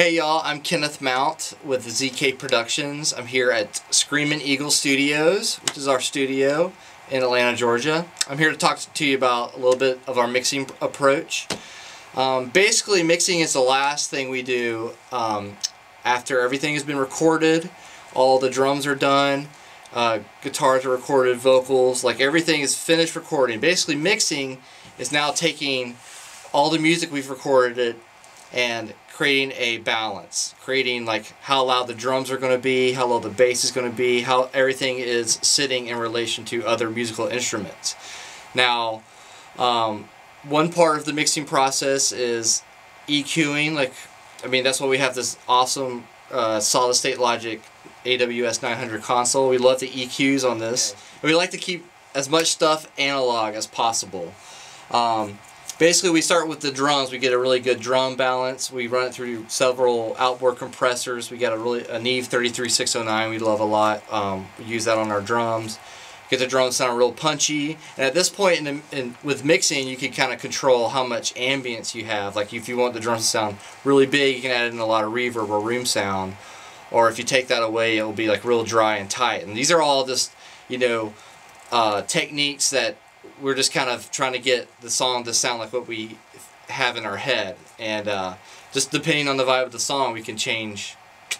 Hey y'all, I'm Kenneth Mount with ZK Productions. I'm here at Screamin' Eagle Studios, which is our studio in Atlanta, Georgia. I'm here to talk to you about a little bit of our mixing approach. Basically, mixing is the last thing we do after everything has been recorded. All the drums are done, guitars are recorded, vocals, like everything is finished recording. Basically, mixing is now taking all the music we've recorded and creating a balance, creating like how loud the drums are going to be, how low the bass is going to be, how everything is sitting in relation to other musical instruments. Now, one part of the mixing process is EQing. That's why we have this awesome Solid State Logic AWS 900 console. We love the EQs on this. We like to keep as much stuff analog as possible. Basically, we start with the drums. We get a really good drum balance. We run it through several outboard compressors. We got a Neve 33609 we love a lot. We use that on our drums. Get the drums sound real punchy. And at this point with mixing, you can kind of control how much ambience you have. Like if you want the drums to sound really big, you can add in a lot of reverb or room sound. Or if you take that away, it will be like real dry and tight. And these are all just, techniques that we're just kind of trying to get the song to sound like what we have in our head. And just depending on the vibe of the song, we can change,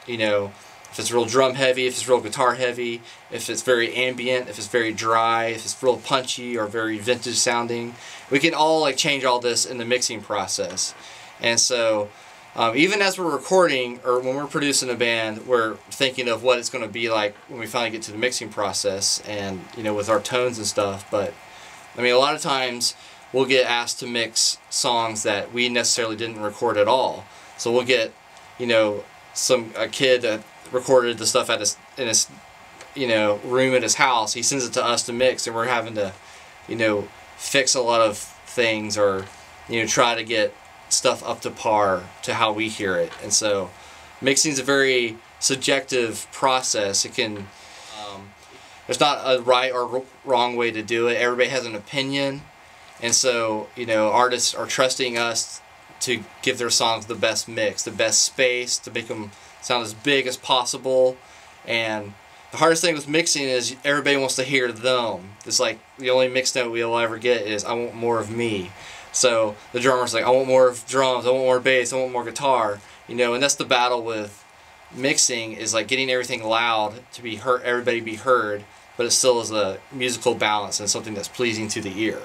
if it's real drum heavy, if it's real guitar heavy, if it's very ambient, if it's very dry, if it's real punchy or very vintage sounding. We can all change all this in the mixing process. And so even as we're recording or when we're producing a band, we're thinking of what it's going to be like when we finally get to the mixing process and, with our tones and stuff. But a lot of times we'll get asked to mix songs that we necessarily didn't record at all. So we'll get, a kid that recorded the stuff in his room at his house. He sends it to us to mix, and we're having to, fix a lot of things or, try to get stuff up to par to how we hear it. And so mixing is a very subjective process. It can there's not a right or wrong way to do it. Everybody has an opinion, and so artists are trusting us to give their songs the best mix, the best space, to make them sound as big as possible. And the hardest thing with mixing is everybody wants to hear them. It's like the only mix note we'll ever get is "I want more of me." So the drummer's like, "I want more of drums, I want more bass, I want more guitar," and that's the battle with mixing, is like getting everything loud to be heard, everybody be heard, but it still is a musical balance and something that's pleasing to the ear.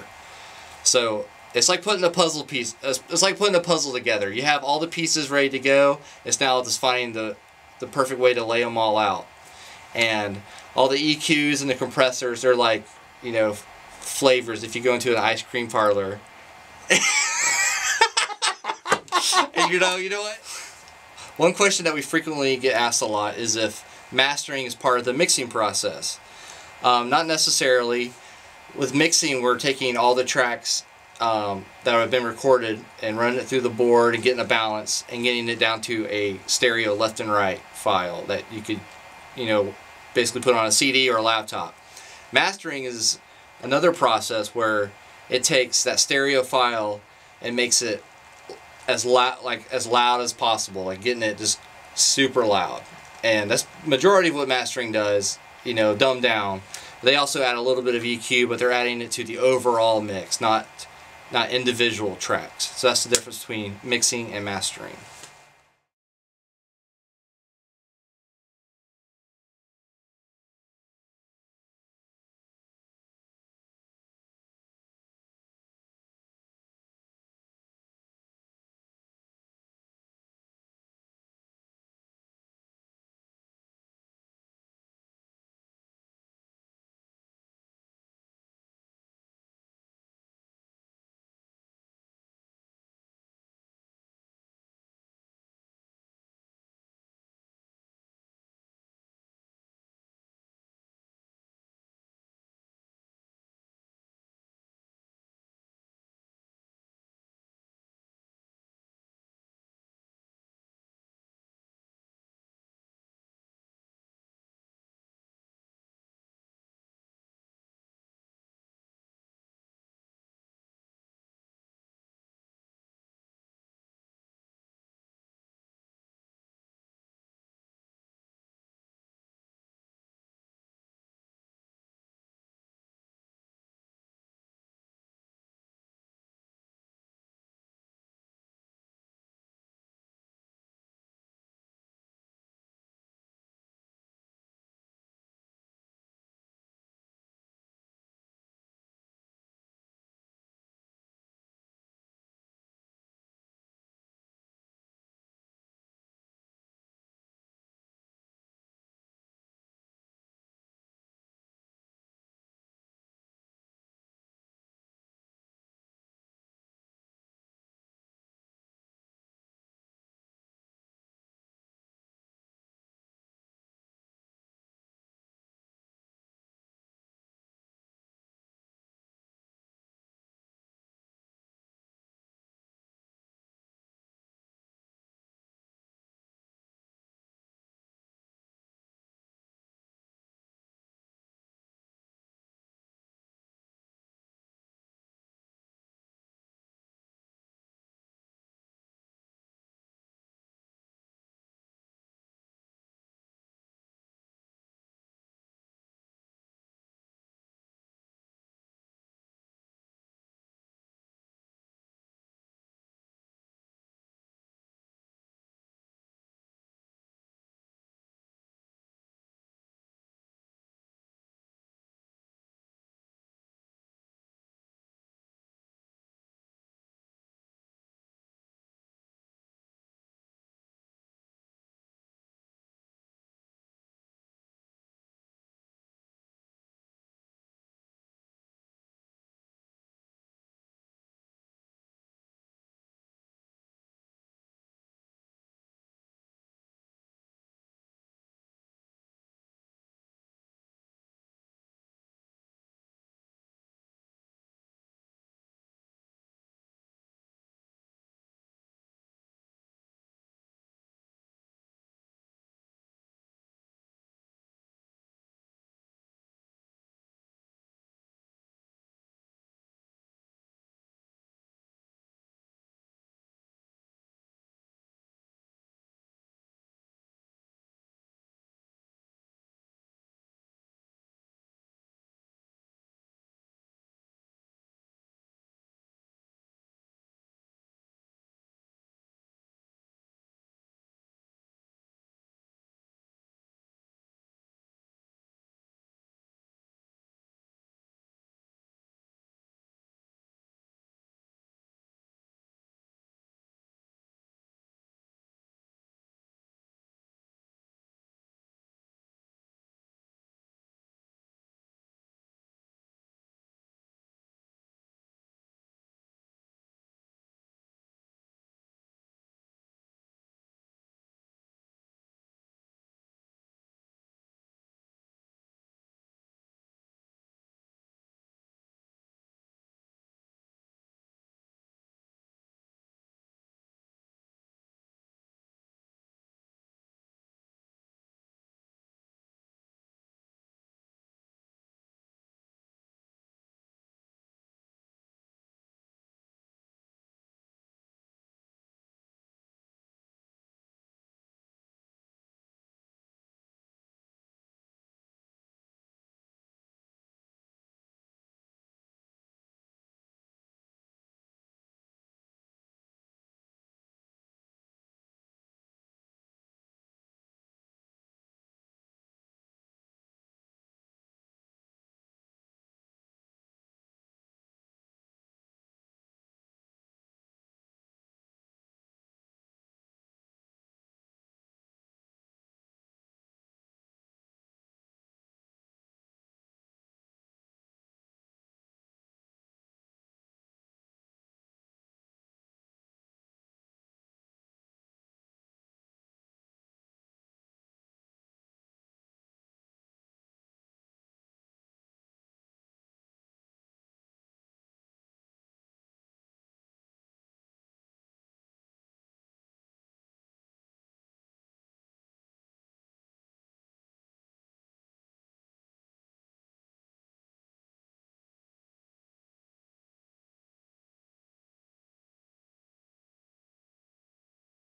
So it's like putting a puzzle piece. It's like putting a puzzle together. You have all the pieces ready to go. It's now just finding the perfect way to lay them all out. And all the EQs and the compressors, they're like flavors. If you go into an ice cream parlor, and you know what? One question that we frequently get asked a lot is if mastering is part of the mixing process. Not necessarily. With mixing, we're taking all the tracks that have been recorded and running it through the board and getting a balance and getting it down to a stereo left and right file that you could, basically put on a CD or a laptop. Mastering is another process where it takes that stereo file and makes it as loud as possible, like getting it just super loud. And that's majority of what mastering does, dumb down. They also add a little bit of EQ, but they're adding it to the overall mix, not individual tracks. So that's the difference between mixing and mastering.